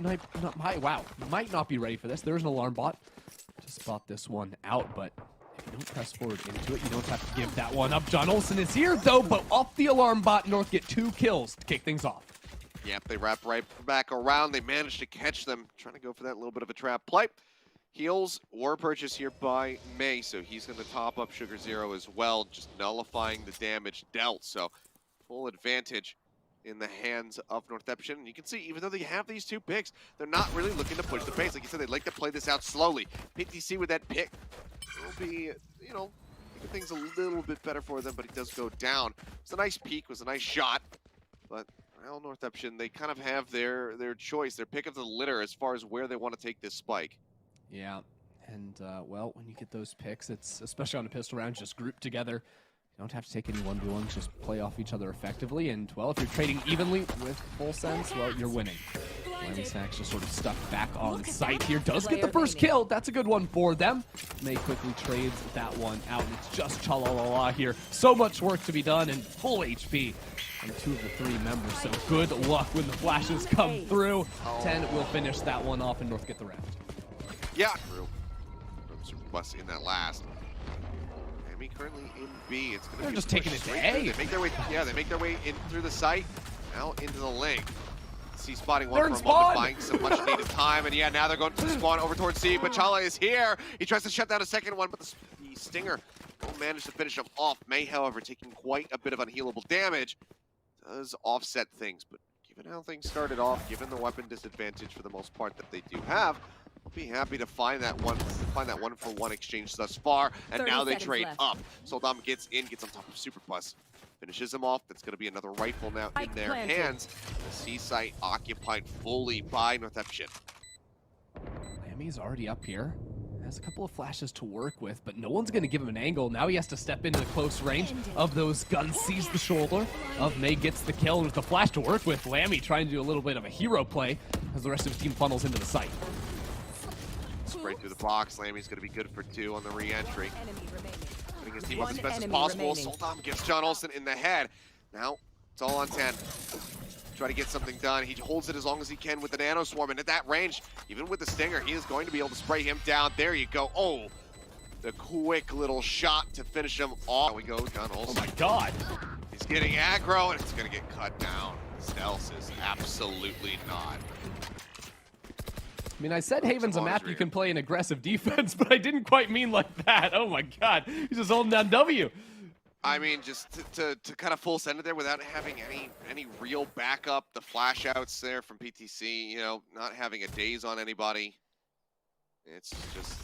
might not be ready for this. There's an alarm bot to spot this one out, but if you don't press forward into it, you don't have to give that one up. John Olsen is here, though, but off the alarm bot, North get 2 kills to kick things off. Yep, they wrap right back around. They managed to catch them, trying to go for that little bit of a trap play. Heals were purchased here by May, so he's going to top up Sugar Zero as well, just nullifying the damage dealt. So full advantage in the hands of Northeption. And you can see, even though they have these 2 picks, they're not really looking to push the pace. Like you said, they'd like to play this out slowly. PTC with that pick will be, you know, making things a little bit better for them, but he does go down. It's a nice peek, was a nice shot, but well, Northeption, they kind of have their choice, their pick of the litter as far as where they want to take this spike. Yeah, and well, when you get those picks, it's, especially on a pistol round, just group together. You don't have to take any 1v1s, just play off each other effectively, and well, if you're trading evenly with full sense, well, you're winning. Snacks just sort of stuck back on site here. Does get the first kill. That's a good one for them. May quickly trades that one out, and it's just Chalalala here. So much work to be done, and full HP on 2 of the 3 members, so good luck when the flashes come through. 10 will finish that one off, and North get the round. Yeah, true. Super Bus in that last. Miami currently in B. It's going to be just taking it to A. They make their way. Yeah, they make their way in through the site, now into the lane. C spotting one for a moment, buying some much needed time, and yeah, now they're going to spawn over towards C. But Chala is here. He tries to shut down a second one, but the Stinger will manage to finish him off. May, however, taking quite a bit of unhealable damage, does offset things. But given how things started off, given the weapon disadvantage for the most part that they do have, I'll be happy to find that one-for-one exchange thus far, and now they trade left. up. Soldam gets in, gets on top of Super Plus, finishes him off. That's going to be another rifle now in their hands. The C site occupied fully by Northeption. Miami's already up here. Has a couple of flashes to work with, but no one's going to give him an angle. Now he has to step into the close range of those guns, sees the shoulder of May, gets the kill, and with the flash to work with, Lammy trying to do a little bit of a hero play as the rest of his team funnels into the site. Straight through the box. Lammy's going to be good for 2 on the re-entry. Putting his team up as best as possible. Soldam gets John Olsen in the head. Now it's all on 10. Try to get something done. He holds it as long as he can with the Nano Swarm, and at that range, even with the Stinger, he is going to be able to spray him down. There you go. Oh, the quick little shot to finish him off. There we go, John Olsen. Oh my god. He's getting aggro, and it's going to get cut down. Stealth is absolutely not. I mean, I said Haven's a map you can play an aggressive defense, but I didn't quite mean like that. Oh my god, he's just holding down W. I mean, just to kind of full send it there without having any real backup. The flash outs there from PTC, you know, not having a daze on anybody. It's just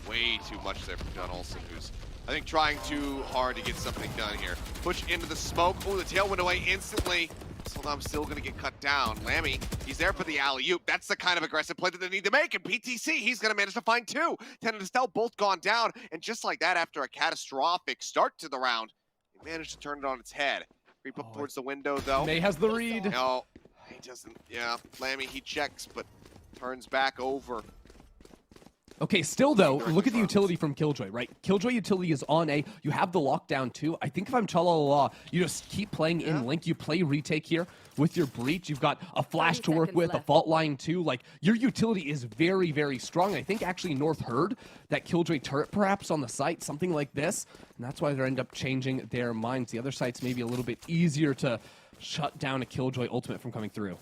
way too much there from John Olsen, who's, I think, trying too hard to get something done here. Push into the smoke. Oh, the tail went away instantly. Soldam's still going to get cut down. Lammy, he's there for the alley-oop. That's the kind of aggressive play that they need to make. And PTC, he's going to manage to find 2. 10 and Estelle both gone down. And just like that, after a catastrophic start to the round, he managed to turn it on its head. Creep up towards the window, though. May has the read. No, he doesn't. Yeah, Lammy, he checks, but turns back over. Okay, still though, look at the utility from KillJoy, right? KillJoy utility is on A. You have the lockdown too. I think if I'm Chalalala, you just keep playing in Link. You play retake here with your breach. You've got a flash to work with, a fault line too. Like, your utility is very, very strong. I think actually North heard that KillJoy turret perhaps on the site, something like this. And that's why they end up changing their minds. The other site's maybe a little bit easier to shut down a KillJoy ultimate from coming through.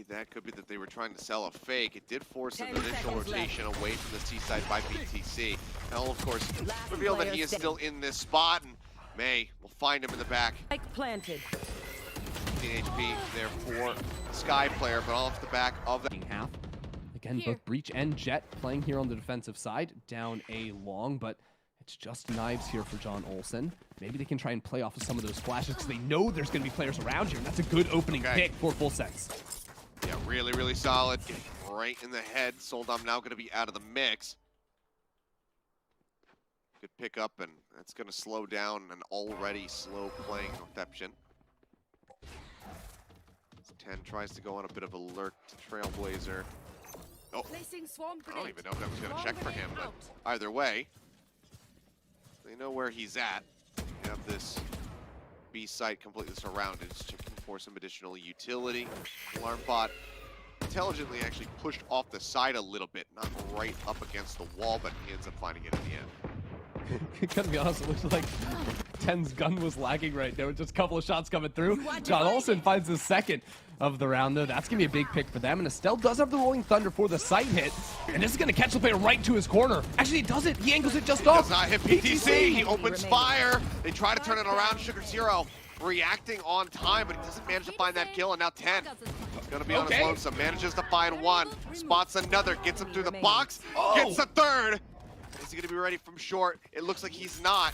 That could be that they were trying to sell a fake. It did force an initial rotation away from the C side by PTC. Now, of course, reveal that he is still in this spot, and May will find him in the back. Planted. 15 HP there for Sky player, but all off the back of that. Half. Again, both Breach and Jet playing here on the defensive side, down A long, but it's just knives here for John Olsen. Maybe they can try and play off of some of those flashes because they know there's going to be players around here, and that's a good opening pick for full sense. Yeah, really, really solid. Getting right in the head. Soldam now going to be out of the mix. Good pickup, and that's going to slow down an already slow-playing Northeption. 10 tries to go on a bit of a lurk to Trailblazer. Oh, I don't even know if that was going to check for him, but either way, they know where he's at. You have this B site completely surrounded. It's checking for some additional utility. Alarm bot intelligently actually pushed off the side a little bit, not right up against the wall, but he ends up finding it in the end. Gotta be honest, it looks like 10's gun was lagging right there with just a couple of shots coming through. John Olsen finds the second of the round, though. That's gonna be a big pick for them, and Estelle does have the Rolling Thunder for the sight hit, and this is gonna catch the player right to his corner. Actually, he doesn't. He angles it just off. Does not hit PTC. He opens fire. They try to turn it around. skRossi reacting on time, but he doesn't manage to find that kill, and now 10 is gonna be on his lonesome. Manages to find one, spots another, gets him through the box, gets the third. Is he gonna be ready from short? It looks like he's not.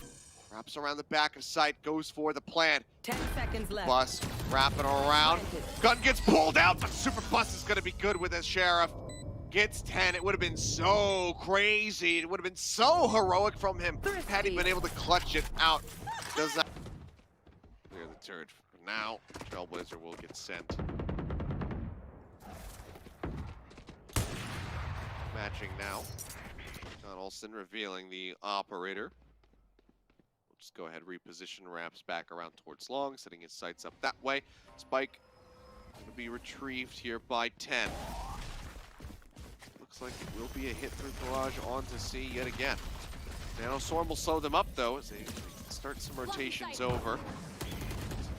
Wraps around the back of sight, goes for the plant. 10 seconds left. Bus wrapping around. Gun gets pulled out, but Super Bus is gonna be good with this Sheriff. Gets 10. It would have been so crazy. It would have been so heroic from him had he been able to clutch it out. Does that clear the turret? For now, Trailblazer will get sent. Matching now. John Olsen revealing the operator. We'll just go ahead, reposition, wraps back around towards long, setting his sights up that way. Spike will be retrieved here by 10. Looks like it will be a hit through Barrage onto C yet again. Nanoswarm will slow them up though as they start some rotations over.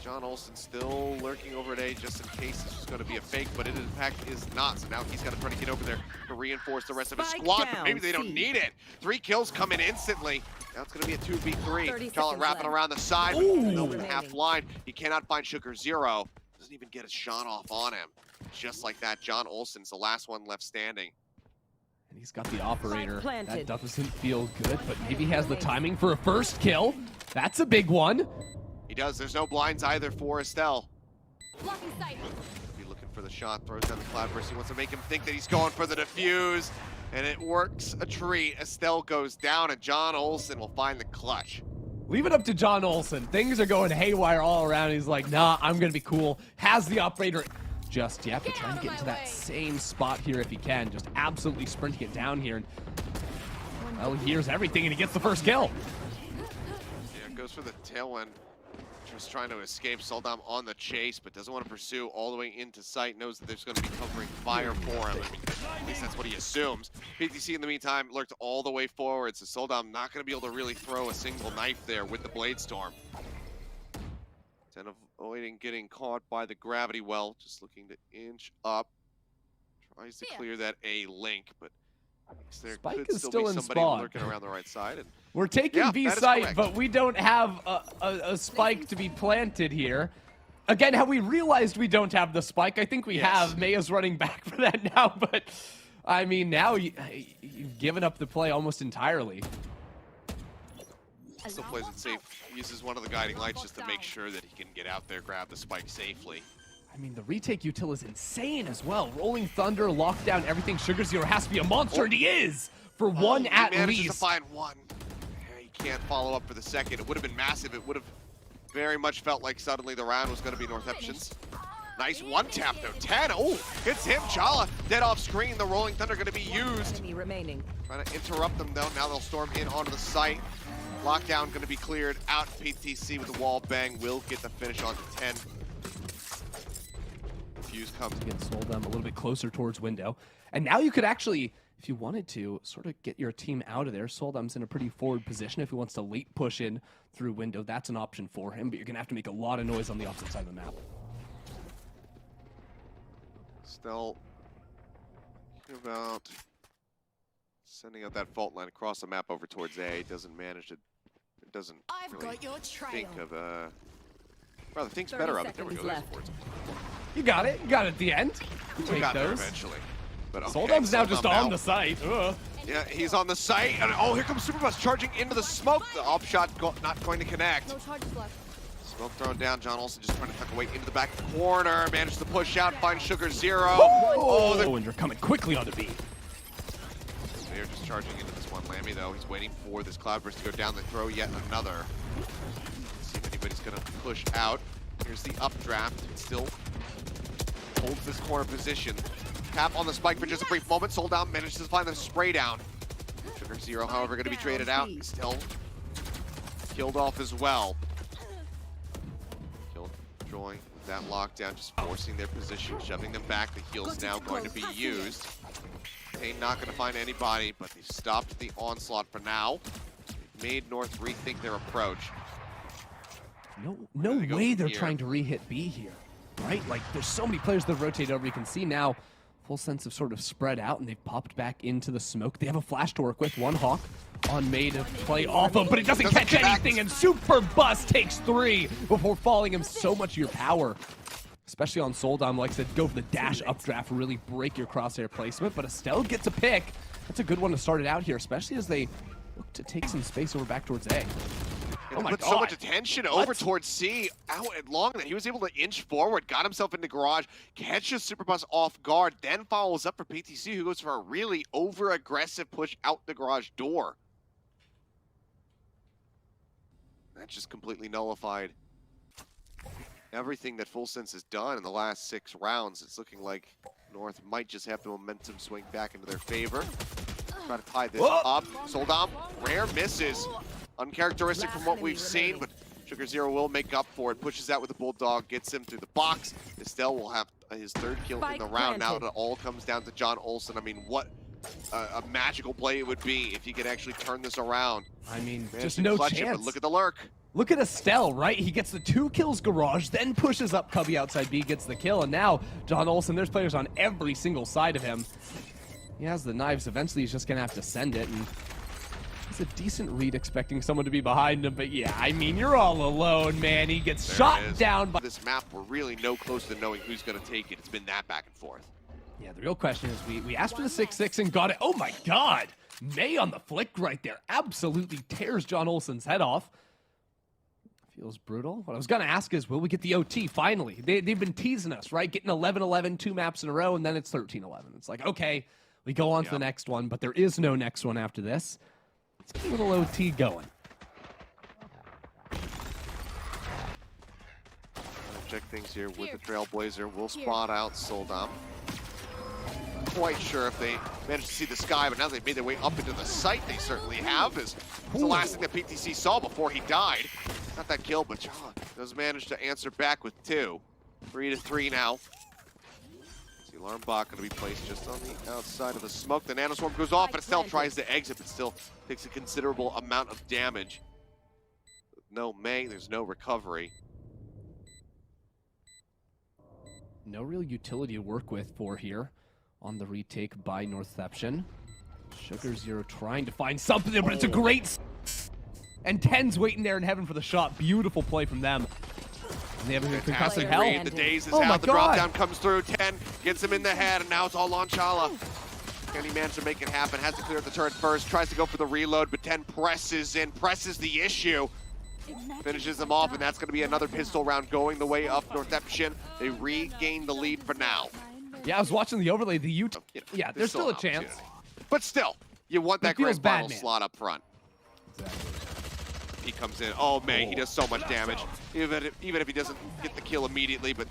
John Olsen still lurking over at A just in case this is going to be a fake, but it in fact is not. So now he's got to try to get over there to reinforce the rest of his squad, but maybe they don't need it. 3 kills come in instantly. Now it's going to be a 2v3. Charlotte wrapping around the side, open half line. He cannot find skRossi. Doesn't even get a shot off on him. Just like that, John Olsen's the last one left standing. And he's got the operator. That doesn't feel good, but maybe he has the timing for a first kill. That's a big one. He does. There's no blinds either for Estelle. Blocking sight. Be looking for the shot, throws down the cloudburst. He wants to make him think that he's going for the defuse, and it works a treat. Estelle goes down, and John Olsen will find the clutch. Leave it up to John Olsen. Things are going haywire all around. He's like, nah, I'm gonna be cool. Has the operator just yet, but trying to get into that same spot here if he can. Just absolutely sprinting it down here. And, well, he hears everything, and he gets the first kill. Yeah, goes for the tailwind. Just trying to escape. Soldam on the chase, but doesn't want to pursue all the way into sight. Knows that there's going to be covering fire for him. I mean, at least that's what he assumes. PTC in the meantime lurked all the way forward, so Soldam not going to be able to really throw a single knife there with the Blade Storm. 10 avoiding getting caught by the gravity well. Just looking to inch up. Tries to clear that A link, but there Spike could is still be in somebody spawn. lurking around the right side. And we're taking B that is site, correct. but we don't have a spike to be planted here. Again, how we realized we don't have the spike, I think we have. Maya's running back for that now, but I mean, now you've given up the play almost entirely. Still plays it safe. Uses one of the guiding lights just to make sure that he can get out there, grab the spike safely. I mean, the retake util is insane as well. Rolling Thunder, lockdown, everything. skRossi has to be a monster, and he is for one at least. He manages to find one. He can't follow up for the second. It would have been massive. It would have very much felt like suddenly the round was going to be Northeption's. Nice one tap though. 10. Oh, hits him. Chala dead off screen. The Rolling Thunder going to be used. Trying to interrupt them though. Now they'll storm in onto the site. Lockdown going to be cleared out. PTC with the wall bang will get the finish onto 10. Fuse comes. Again, sold them a little bit closer towards window. And now you could actually, if you wanted to, sort of get your team out of there. Soldam's in a pretty forward position. If he wants to late push in through window, that's an option for him, but you're going to have to make a lot of noise on the opposite side of the map. Still about sending out that fault line across the map over towards A. Doesn't manage to, it doesn't really think of rather thinks better of it. There we go. You got it. You got it at the end. You We take got there those. eventually. But okay, Soldam's now just on the site. site. Ugh. Yeah, he's on the site. And oh, here comes Superbus charging into the smoke. The op shot not going to connect. No charges left. Smoke thrown down. John Olsen just trying to tuck away into the back corner. Managed to push out. Find skRossi. Oh, and they're coming quickly onto B. They're just charging into this one Lammy though. He's waiting for this cloudburst to go down. They throw yet another. Let's see if anybody's gonna push out. Here's the updraft. It still holds this corner position. KappA on the spike for just a brief moment. Sold out, manages to find the spray down. skRossi, however, going to be traded out. Still killed off as well. Killjoy that lockdown, just forcing their position, shoving them back. The heal's now going to be used. Pain not going to find anybody, but they've stopped the onslaught for now. They've made North rethink their approach. No way they're trying to re-hit B here, right? Like, there's so many players that rotate over. You can see now, full sense of sort of spread out, and they've popped back into the smoke. They have a flash to work with. One Hawk on May to play off of, but it doesn't catch anything, and Super Bus takes 3 before falling him so much of your power. Especially on Soldom, like I said, go for the dash updraft, really break your crosshair placement, but Estelle gets a pick. That's a good one to start it out here, especially as they look to take some space over back towards A. Oh my God. Put so much attention over towards C, out and long that he was able to inch forward, got himself into garage, catches Superbus off guard, then follows up for PTC, who goes for a really over-aggressive push out the garage door. That just completely nullified everything that Full Sense has done in the last 6 rounds. It's looking like North might just have the momentum swing back into their favor. Try to tie this up. Soldom, rare misses. Uncharacteristic from what we've seen, but skRossi will make up for it. Pushes out with the Bulldog, gets him through the box. Estelle will have his 3rd kill in the round. Now it all comes down to John Olsen. I mean, what a magical play it would be if he could actually turn this around. I mean, just no chance. But look at the lurk. Look at Estelle, right? He gets the 2 kills garage, then pushes up Cubby outside B, gets the kill, and now John Olsen, there's players on every single side of him. He has the knives. Eventually, he's just going to have to send it, and it's a decent read expecting someone to be behind him, but yeah, I mean, you're all alone, man. He gets shot down by... This map, we're really no close to knowing who's going to take it. It's been that back and forth. Yeah, the real question is, we asked for the 6-6 and got it. Oh my God! May on the flick right there absolutely tears John Olsen's head off. Feels brutal. What I was going to ask is, will we get the OT finally? They've been teasing us, right? Getting 11-11, 2 maps in a row, and then it's 13-11. It's like, okay, we go on to the next one, but there is no next one after this. Let's get a little OT going. Check things here with the Trailblazer. We'll spot out Soldom. Quite sure if they managed to see the sky, but now they've made their way up into the site. They certainly have. It's the last thing that PTC saw before he died. Not that kill, but John does manage to answer back with 2. 3-3 now. The alarm bot going to be placed just on the outside of the smoke. The nanoswarm goes off, and Estelle tries to exit, but still takes a considerable amount of damage. No May, there's no recovery. No real utility to work with for here on the retake by Northeption. skRossi trying to find something there, but it's a great... And 10's waiting there in heaven for the shot. Beautiful play from them. And they have a concussive hell. The daze is out. The drop down comes through. 10 gets him in the head, and now it's all on Chala. Can he manage to make it happen? Has to clear the turret first. Tries to go for the reload, but 10 presses in, presses the issue. Finishes them off, and that's going to be another pistol round going the way of Northeption. They regain the lead for now. Yeah, I was watching the overlay. Yeah, there's still a chance. But still, you want that grand final man. slot up front. Exactly. He comes in. Oh, man, he does so much damage. Even if he doesn't get the kill immediately, but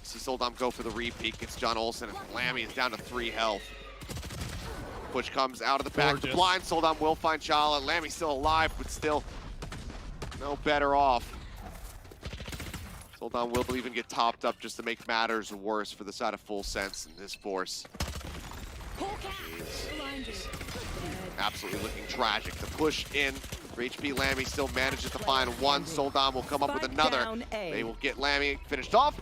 see Soldom go for the repeat. Gets John Olsen, and Lammy is down to 3 health. Push comes out of the back. The blind Soldom will find Chala. Lammy's still alive, but still no better off. Soldom will even get topped up just to make matters worse for the side of Full Sense in this force. Absolutely looking tragic. The push in for HP. Lammy still manages to find 1. Soldom will come up with another. They will get Lammy finished off.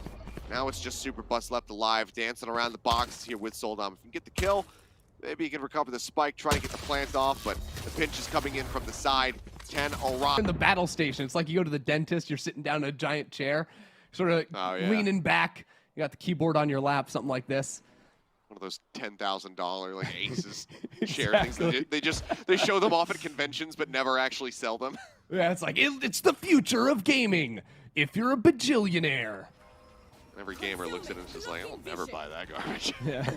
Now it's just Superbus left alive, dancing around the box here with Soldom. If you can get the kill, maybe you can recover the spike, try to get the plant off, but the pinch is coming in from the side. 10 around. In the battle station, it's like you go to the dentist, you're sitting down in a giant chair, sort of leaning back, you got the keyboard on your lap, something like this. One of those $10,000 like Aces share things. They show them off at conventions, but never actually sell them. Yeah, it's like, it's the future of gaming, if you're a bajillionaire. Every gamer looks at it and is just like, I'll never buy that garbage. Yeah.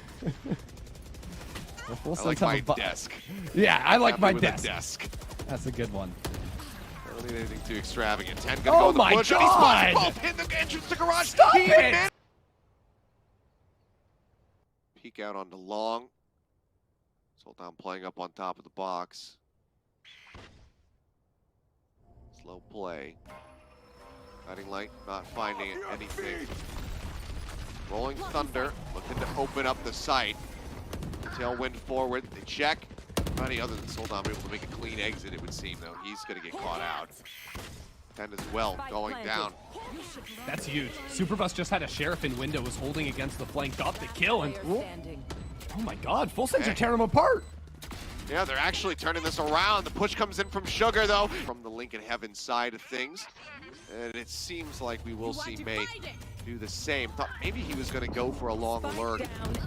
I like my desk. Yeah, I like my desk. That's a good one. I don't need anything too extravagant. 10 gonna go in the push. God! And he's hit the entrance to garage. Stop it! Peek out on the long. Soldom playing up on top of the box. Slow play. Guiding Light not finding anything. Rolling Thunder looking to open up the site. Tailwind forward, they check. Nobody other than Soldan able to make a clean exit, it would seem, though. He's going to get caught out. 10 as well, going down. That's huge. Superbus just had a Sheriff in window, was holding against the flank, got the kill, and oh my god, Full Sends are tearing him apart. Yeah, they're actually turning this around. The push comes in from Sugar, though, from the Link in Heaven side of things. And it seems like we will see May do the same. Thought maybe he was going to go for a long lurk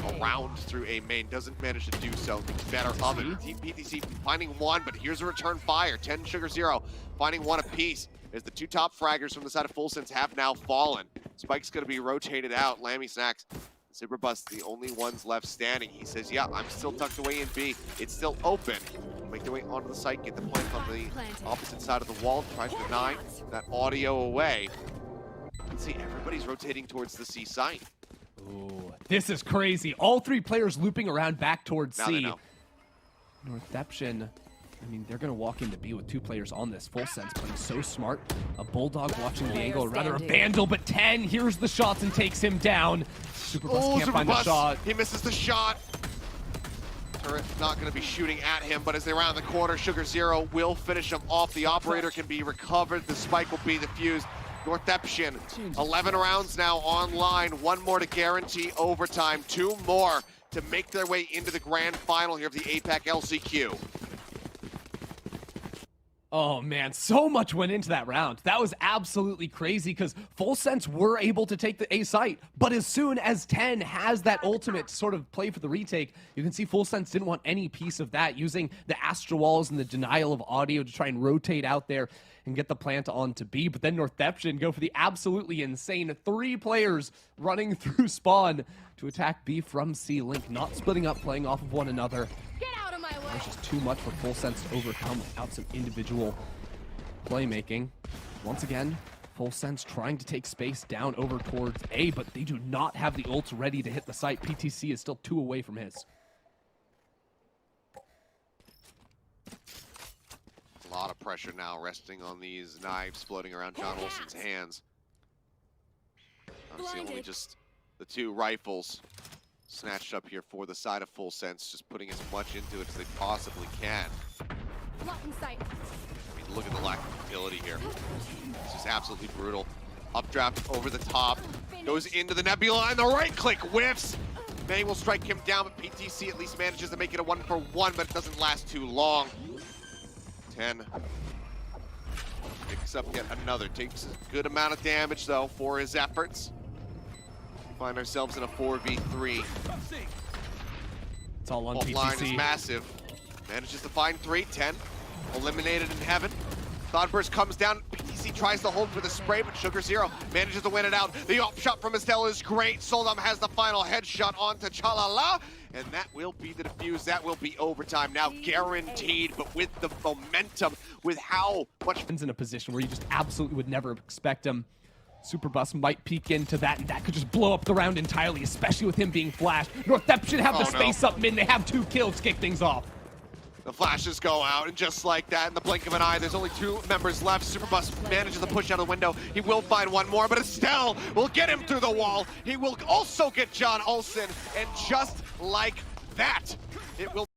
around through A main. Doesn't manage to do so. Better of it. Team PTC finding one, but here's a return fire. 10 Sugar 0, finding one apiece. As the two top fraggers from the side of Full Sense have now fallen. Spike's going to be rotated out. Lammy Snacks. Superbus, the only ones left standing. He says, yeah, I'm still tucked away in B. It's still open. Make their way onto the site, get the flank on the opposite side of the wall, try to deny that audio away. Let's see, everybody's rotating towards the C site. Ooh, this is crazy. All three players looping around back towards C. Northeption, I mean, they're going to walk into B with two players on this. Full Sense playing so smart. A Bulldog watching the angle, or rather a Vandal, but 10 hears the shots and takes him down. Superbus can't find the shot. He misses the shot. Turret not going to be shooting at him, but as they round the corner, Sugar 0 will finish him off. The operator can be recovered. The spike will be the fuse. Northeption, 11 rounds now online. One more to guarantee overtime. Two more to make their way into the grand final here of the APAC LCQ. Oh man, so much went into that round. That was absolutely crazy because Full Sense were able to take the A site, but as soon as 10 has that ultimate to sort of play for the retake, you can see Full Sense didn't want any piece of that, using the Astral Walls and the denial of audio to try and rotate out there and get the plant onto B. But then Northeption go for the absolutely insane 3 players running through spawn to attack B from C. Link not splitting up, playing off of one another. There's just too much for Full Sense to overcome without some individual playmaking. Once again, Full Sense trying to take space down over towards A, but they do not have the ults ready to hit the site. PTC is still 2 away from his. A lot of pressure now resting on these knives floating around John Olsen's hands. Obviously only just the 2 rifles snatched up here for the side of Full Sense, just putting as much into it as they possibly can. I mean, look at the lack of ability here. It's just absolutely brutal. Updraft over the top, goes into the Nebula, and the right click whiffs. May will strike him down, but PTC at least manages to make it a 1-for-1, but it doesn't last too long. 10 picks up yet another, takes a good amount of damage though for his efforts. Find ourselves in a 4v3. It's all on Ult PTC. line is massive. Manages to find 3, 10. Eliminated in heaven. Thoughtburst comes down. PTC tries to hold for the spray, but Sugar 0 manages to win it out. The up shot from Estelle is great. Soldam has the final headshot onto Chalala. And that will be the defuse. That will be overtime now, guaranteed. But with the momentum, with how much... in a position where you just absolutely would never expect him. Superbus might peek into that, and that could just blow up the round entirely, especially with him being flashed. Northeption have the space up mid, and they have 2 kills to kick things off. The flashes go out, and just like that, in the blink of an eye, there's only 2 members left. Superbus manages to push out of the window. He will find one more, but Estelle will get him through the wall. He will also get John Olsen, and just like that, it will